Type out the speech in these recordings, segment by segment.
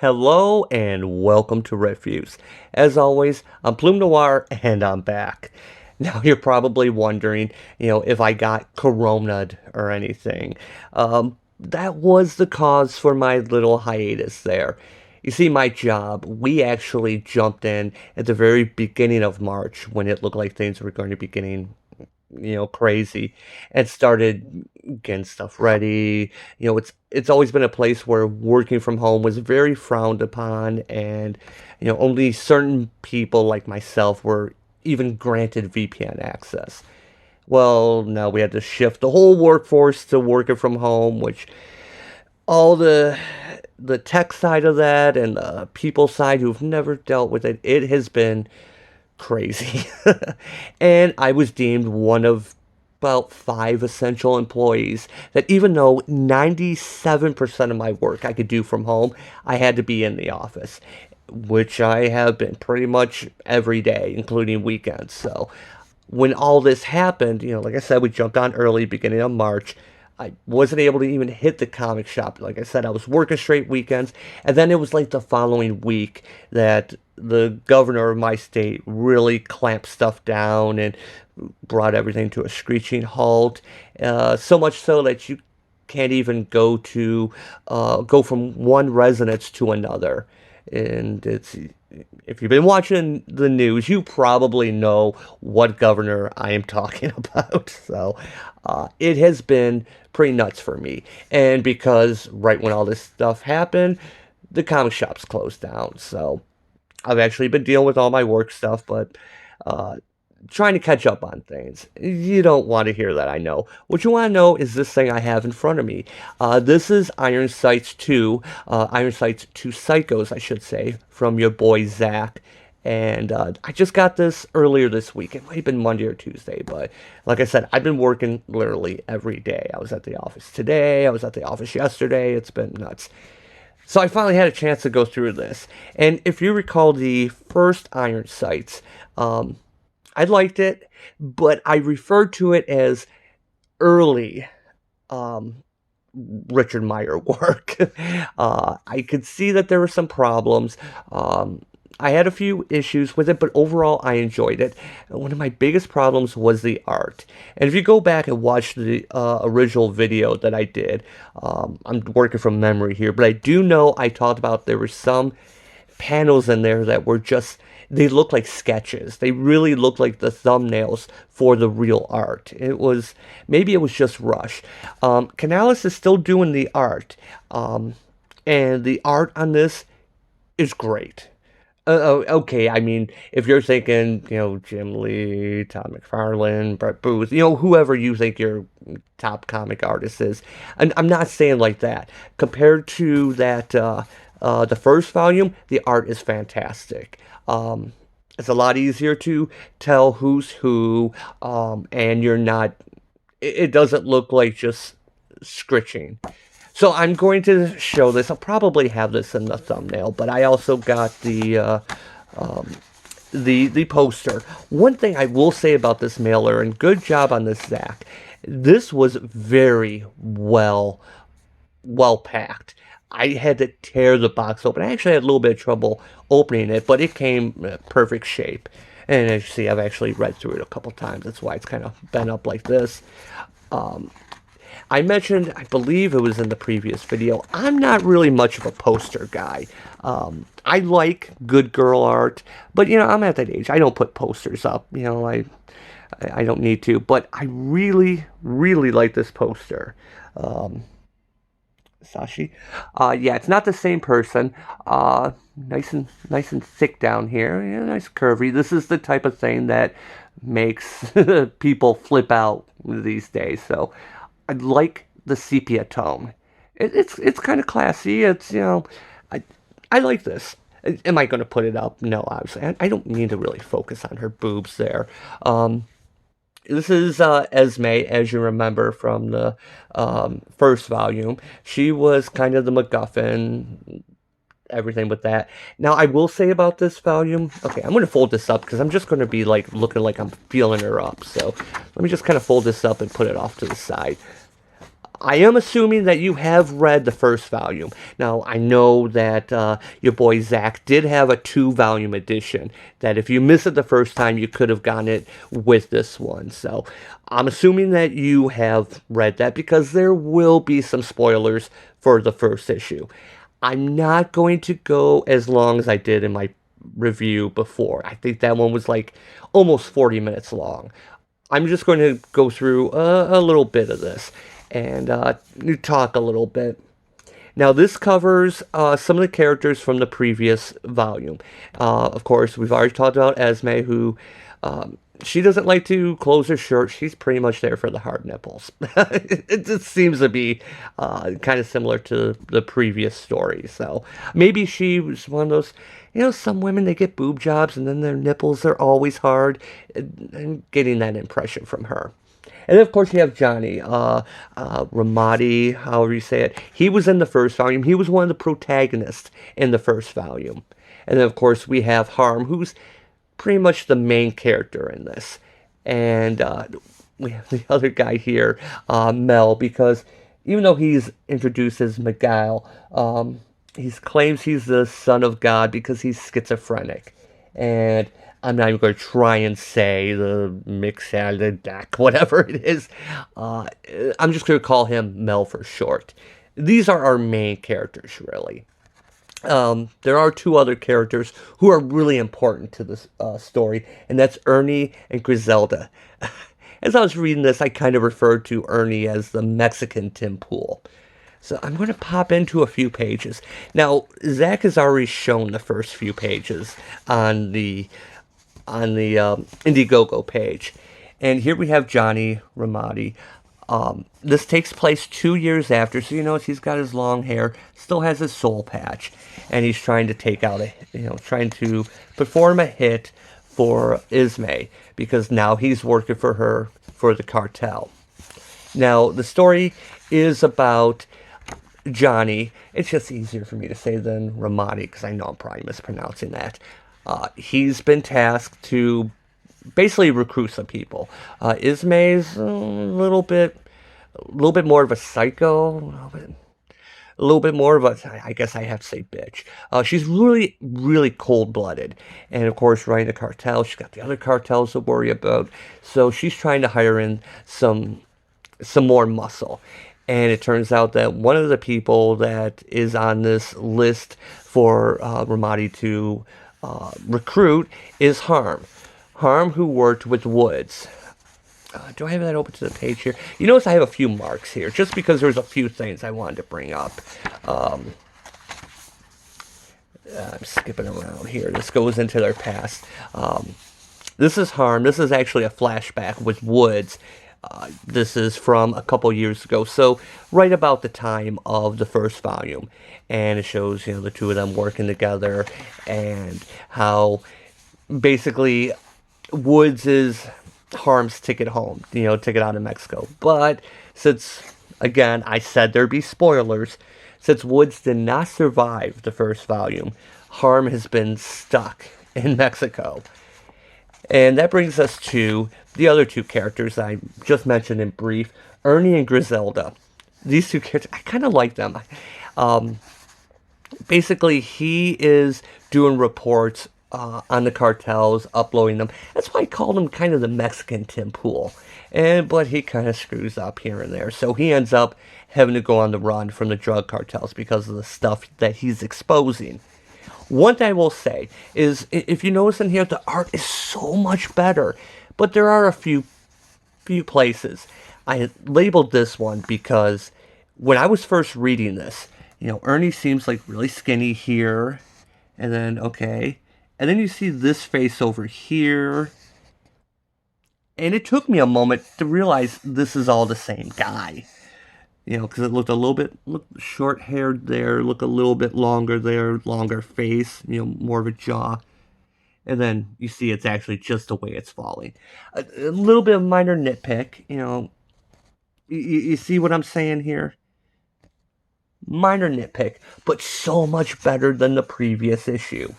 Hello and welcome to Refuse. As always, I'm Plume Noir and I'm back. Now you're probably wondering, if I got corona'd or anything. That was the cause for my little hiatus there. You see, my job, we actually jumped in at the very beginning of March when it looked like things were going to be getting crazy and started getting stuff ready. It's always been a place where working from home was very frowned upon, and only certain people like myself were even granted VPN access. Well, now we had to shift the whole workforce to working from home, which all the tech side of that and the people side who've never dealt with it, it has been crazy. And I was deemed one of about five essential employees that even though 97% of my work I could do from home, I had to be in the office, which I have been pretty much every day, including weekends. So when all this happened, like I said, we jumped on early, beginning of March. I wasn't able to even hit the comic shop. Like I said, I was working straight weekends. And then it was like the following week that the governor of my state really clamped stuff down and brought everything to a screeching halt. So much so that you can't even go from one residence to another. And if you've been watching the news, you probably know what governor I am talking about. So it has been pretty nuts for me. And because right when all this stuff happened, the comic shops closed down. So I've actually been dealing with all my work stuff, but trying to catch up on things. You don't want to hear that, I know. What you want to know is this thing I have in front of me. This is Iron Sights 2, Iron Sights 2 Psychos, I should say, from your boy Zach. And I just got this earlier this week. It might have been Monday or Tuesday, but like I said, I've been working literally every day. I was at the office today, I was at the office yesterday. It's been nuts. So I finally had a chance to go through this. And if you recall the first Iron Sights, I liked it, but I referred to it as early Richard Meyer work. I could see that there were some problems. I had a few issues with it, but overall I enjoyed it. One of my biggest problems was the art. And if you go back and watch the original video that I did, I'm working from memory here, but I do know I talked about there were some panels in there that were just, they looked like sketches. They really looked like the thumbnails for the real art. Maybe it was just rush. Canales is still doing the art, and the art on this is great. Okay, I mean, if you're thinking, Jim Lee, Todd McFarlane, Brett Booth, whoever you think your top comic artist is, and I'm not saying like that. Compared to that, the first volume, the art is fantastic. It's a lot easier to tell who's who, and it doesn't look like just scritching. So I'm going to show this. I'll probably have this in the thumbnail, but I also got the poster. One thing I will say about this mailer, and good job on this, Zach. This was very well packed. I had to tear the box open. I actually had a little bit of trouble opening it, but it came perfect shape. And as you see, I've actually read through it a couple times. That's why it's kind of bent up like this. I mentioned, I believe it was in the previous video, I'm not really much of a poster guy. I like good girl art, but, I'm at that age. I don't put posters up. I don't need to. But I really, really like this poster. Sashi. Yeah, it's not the same person. Nice and thick down here. Yeah, nice curvy. This is the type of thing that makes people flip out these days. So I like the sepia tone. It's kind of classy. It's I like this. Am I going to put it up? No, obviously. I don't need to really focus on her boobs there. This is Esme, as you remember from the first volume. She was kind of the MacGuffin, everything with that. Now, I will say about this volume, okay, I'm going to fold this up because I'm just going to be like looking like I'm feeling her up. So let me just kind of fold this up and put it off to the side. I am assuming that you have read the first volume. Now, I know that your boy Zach did have a 2-volume edition, that if you missed it the first time, you could have gotten it with this one. So, I'm assuming that you have read that because there will be some spoilers for the first issue. I'm not going to go as long as I did in my review before. I think that one was like almost 40 minutes long. I'm just going to go through a little bit of this and talk a little bit. Now, this covers some of the characters from the previous volume. Of course, we've already talked about Esme, who she doesn't like to close her shirt. She's pretty much there for the hard nipples. It just seems to be kind of similar to the previous story. So maybe she was one of those, some women, they get boob jobs and then their nipples are always hard. I'm getting that impression from her. And then, of course, you have Johnny, Ramadi, however you say it. He was in the first volume. He was one of the protagonists in the first volume. And then, of course, we have Harm, who's pretty much the main character in this. And we have the other guy here, Mel, because even though he's introduced as Miguel, he claims he's the son of God because he's schizophrenic. And I'm not even going to try and say the Mixaldadak, whatever it is. I'm just going to call him Mel for short. These are our main characters, really. There are 2 other characters who are really important to this story, and that's Ernie and Griselda. As I was reading this, I kind of referred to Ernie as the Mexican Tim Pool. So I'm going to pop into a few pages. Now, Zach has already shown the first few pages on the Indiegogo page. And here we have Johnny Ramadi. This takes place 2 years after, so you notice he's got his long hair, still has his soul patch, and he's trying to take out trying to perform a hit for Ismay, because now he's working for her, for the cartel. Now, the story is about Johnny. It's just easier for me to say than Ramadi, because I know I'm probably mispronouncing that. He's been tasked to basically recruit some people. Ismay's a little bit more of a psycho, a little bit more of a, I guess I have to say, bitch. She's really, really cold-blooded. And, of course, running the cartel, she's got the other cartels to worry about. So she's trying to hire in some more muscle. And it turns out that one of the people that is on this list for Ramadi to recruit is Harm. Harm, who worked with Woods. Do I have that open to the page here? You notice I have a few marks here, just because there's a few things I wanted to bring up. I'm skipping around here. This goes into their past. This is Harm. This is actually a flashback with Woods. This is from a couple years ago, so right about the time of the first volume. And it shows, the 2 of them working together, and how basically Woods is Harm's ticket home, ticket out of Mexico. But since, again, I said there'd be spoilers, since Woods did not survive the first volume, Harm has been stuck in Mexico. And that brings us to the other 2 characters that I just mentioned in brief, Ernie and Griselda. These 2 characters, I kind of like them. Basically, he is doing reports on the cartels, uploading them. That's why I called him kind of the Mexican Tim Pool. But he kind of screws up here and there. So he ends up having to go on the run from the drug cartels because of the stuff that he's exposing. One thing I will say is, if you notice in here, the art is so much better. But there are a few places. I labeled this one because when I was first reading this, Ernie seems like really skinny here. And then, okay. And then you see this face over here. And it took me a moment to realize this is all the same guy. Because it looked a little bit, short-haired there, look a little bit longer there, longer face, more of a jaw. And then you see it's actually just the way it's falling. A little bit of minor nitpick, you see what I'm saying here? Minor nitpick, but so much better than the previous issue.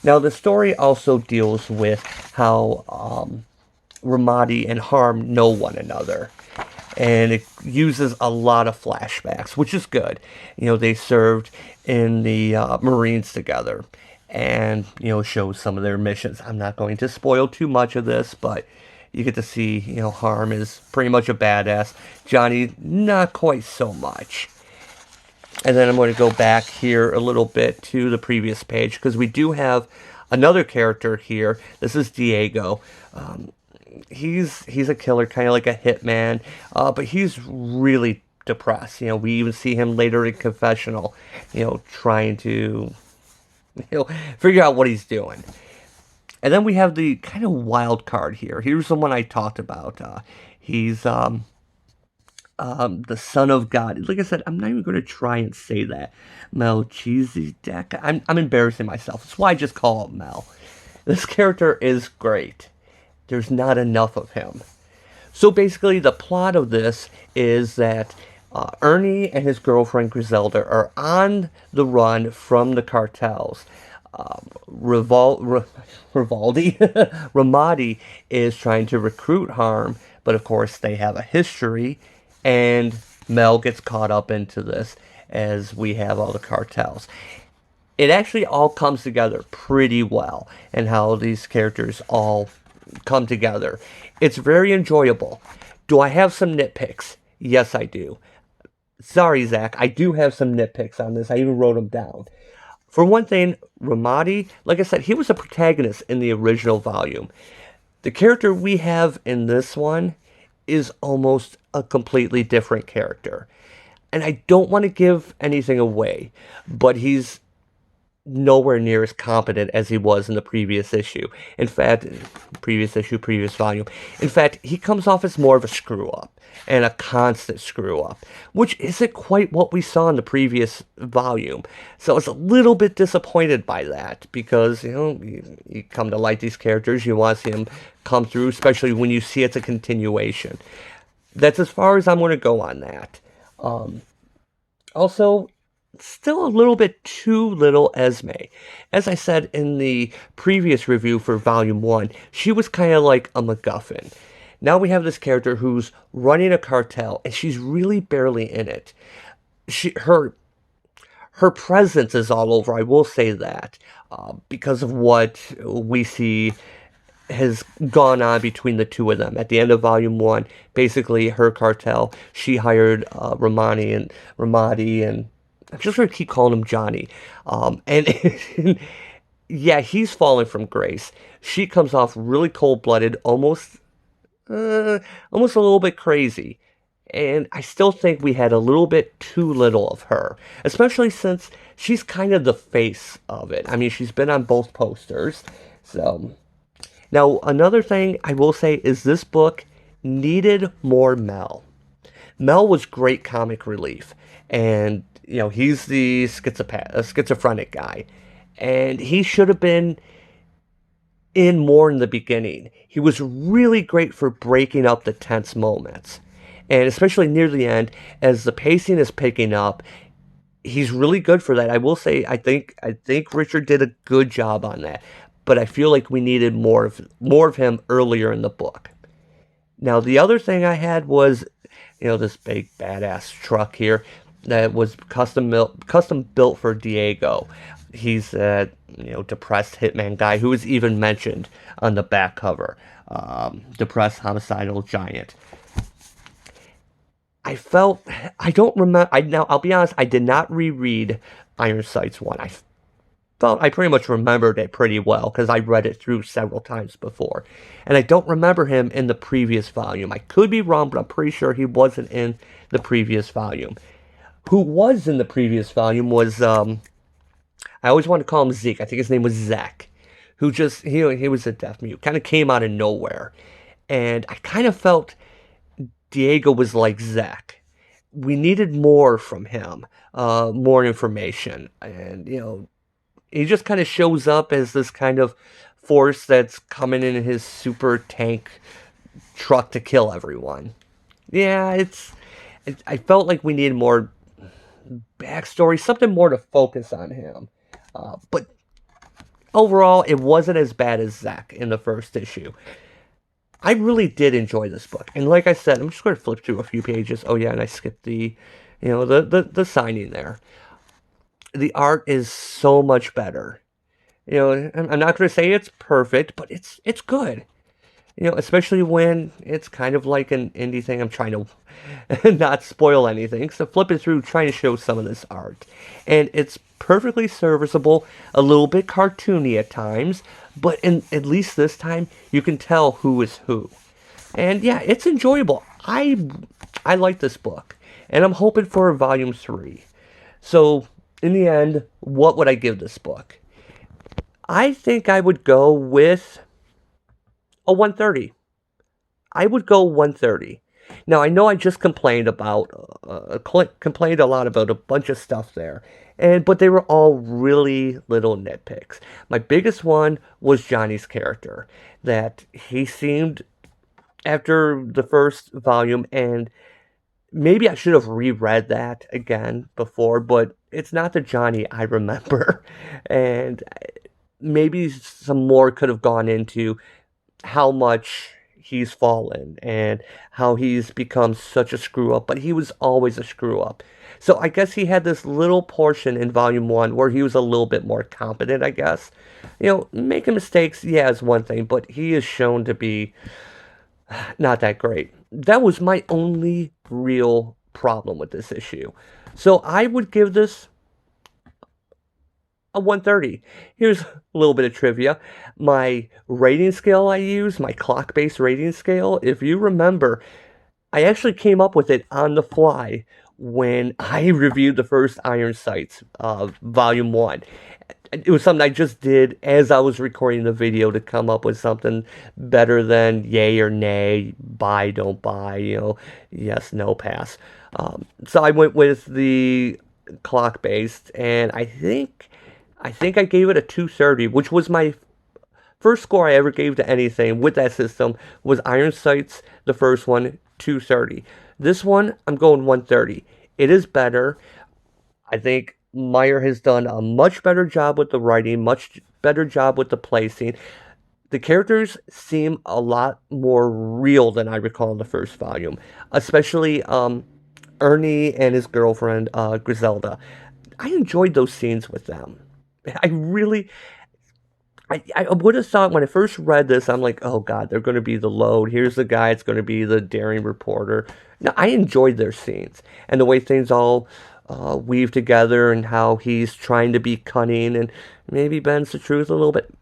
Now, the story also deals with how Ramadi and Harm know one another. and it uses a lot of flashbacks, which is good. They served in the Marines together, and shows some of their missions. I'm not going to spoil too much of this, but you get to see, Harm is pretty much a badass. Johnny, not quite so much. And then I'm going to go back here a little bit to the previous page, because we do have another character here. This is Diego. He's a killer, kind of like a hitman, but he's really depressed. We even see him later in confessional, trying to, figure out what he's doing. And then we have the kind of wild card here. Here's the one I talked about. He's the son of God. Like I said, I'm not even going to try and say that. Melchizedek. I'm embarrassing myself. That's why I just call him Mel. This character is great. There's not enough of him. So basically, the plot of this is that Ernie and his girlfriend Griselda are on the run from the cartels. Ramadi is trying to recruit Harm, but of course they have a history, and Mel gets caught up into this as we have all the cartels. It actually all comes together pretty well, and how these characters all come together. It's very enjoyable. Do I have some nitpicks? Yes, I do. Sorry, Zach, I do have some nitpicks on this. I even wrote them down. For one thing, Ramadi, like I said, he was a protagonist in the original volume. The character we have in this one is almost a completely different character. And I don't want to give anything away, but he's nowhere near as competent as he was in the previous issue. In fact, previous volume. In fact, he comes off as more of a screw-up, and a constant screw-up, which isn't quite what we saw in the previous volume. So I was a little bit disappointed by that, because, you come to like these characters, you want to see them come through, especially when you see it's a continuation. That's as far as I'm going to go on that. Also, still a little bit too little Esme. As I said in the previous review for Volume 1, she was kind of like a MacGuffin. Now we have this character who's running a cartel, and she's really barely in it. Her presence is all over, I will say that, because of what we see has gone on between the two of them. At the end of Volume 1, basically her cartel, she hired Ramadi, and I'm just going to keep calling him Johnny. And yeah, he's fallen from grace. She comes off really cold-blooded, almost a little bit crazy. And I still think we had a little bit too little of her, especially since she's kind of the face of it. I mean, she's been on both posters. So now, another thing I will say is this book needed more Mel. Mel was great comic relief, and he's the schizophrenic guy, and he should have been in more in the beginning. He was really great for breaking up the tense moments, and especially near the end, as the pacing is picking up, he's really good for that. I will say, I think Richard did a good job on that, but I feel like we needed more of him earlier in the book. Now, the other thing I had was, this big badass truck here that was custom built for Diego. He's a depressed hitman guy who is even mentioned on the back cover. Depressed homicidal giant. I don't remember. Now I'll be honest. I did not reread Iron Sights 1. I pretty much remembered it pretty well because I read it through several times before, and I don't remember him in the previous volume. I could be wrong, but I'm pretty sure he wasn't in the previous volume. Who was in the previous volume was, I always wanted to call him Zeke. I think his name was Zach, who just, he was a deaf mute. Kind of came out of nowhere. And I kind of felt Diego was like Zach. We needed more from him, more information. And, he just kind of shows up as this kind of force that's coming in his super tank truck to kill everyone. Yeah, I felt like we needed more backstory, something more to focus on him. But overall, it wasn't as bad as Zach in the first issue. I really did enjoy this book. And like I said, I'm just going to flip through a few pages. Oh yeah, and I skipped the signing there. The art is so much better. I'm not going to say it's perfect, but it's good. Especially when it's kind of like an indie thing. I'm trying to not spoil anything. So flipping through, trying to show some of this art. And it's perfectly serviceable, a little bit cartoony at times, but at least this time, you can tell who is who. And yeah, it's enjoyable. I like this book. And I'm hoping for a volume 3. So, in the end, what would I give this book? I think I would go with a 130. I would go 130. Now I know I just complained a lot about a bunch of stuff there, but they were all really little nitpicks. My biggest one was Johnny's character, that he seemed after the first volume, and maybe I should have reread that again before, but it's not the Johnny I remember, and maybe some more could have gone into how much he's fallen and how he's become such a screw up, but he was always a screw up. So I guess he had this little portion in volume 1 where he was a little bit more competent, I guess. Making mistakes, yeah, is one thing, but he is shown to be not that great. That was my only real problem with this issue. So I would give this a 130. Here's a little bit of trivia. My rating scale I use, my clock-based rating scale, if you remember, I actually came up with it on the fly when I reviewed the first Iron Sights, Volume 1. It was something I just did as I was recording the video to come up with something better than yay or nay, buy, don't buy, yes, no, pass. So I went with the clock-based, and I think I gave it a 230, which was my first score I ever gave to anything with that system. Was Iron Sights, the first one, 230. This one, I'm going 130. It is better. I think Meyer has done a much better job with the writing, much better job with the placing. The characters seem a lot more real than I recall in the first volume, especially Ernie and his girlfriend, Griselda. I enjoyed those scenes with them. I really, I would have thought when I first read this, I'm like, oh God, they're going to be the load. Here's the guy, it's going to be the daring reporter. No, I enjoyed their scenes and the way things all weave together and how he's trying to be cunning and maybe bends the truth a little bit.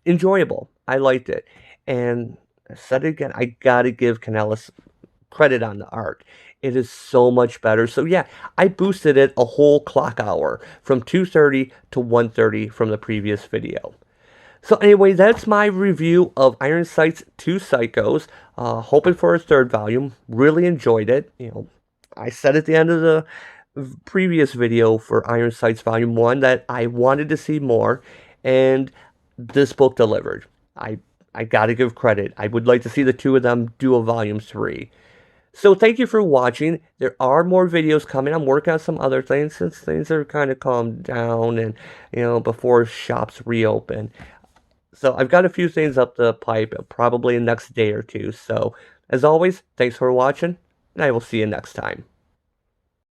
Enjoyable. I liked it. And I said it again, I got to give Canales credit on the art. It is so much better. So yeah, I boosted it a whole clock hour from 230 to 130 from the previous video. So anyway, that's my review of Iron Sights 2 Psychos. Hoping for a third volume. Really enjoyed it. I said at the end of the previous video for Iron Sights Volume 1 that I wanted to see more, and this book delivered. I gotta give credit. I would like to see the two of them do a Volume 3. So thank you for watching. There are more videos coming. I'm working on some other things since things are kind of calmed down and, before shops reopen. So I've got a few things up the pipe, probably in the next day or two. So as always, thanks for watching, and I will see you next time.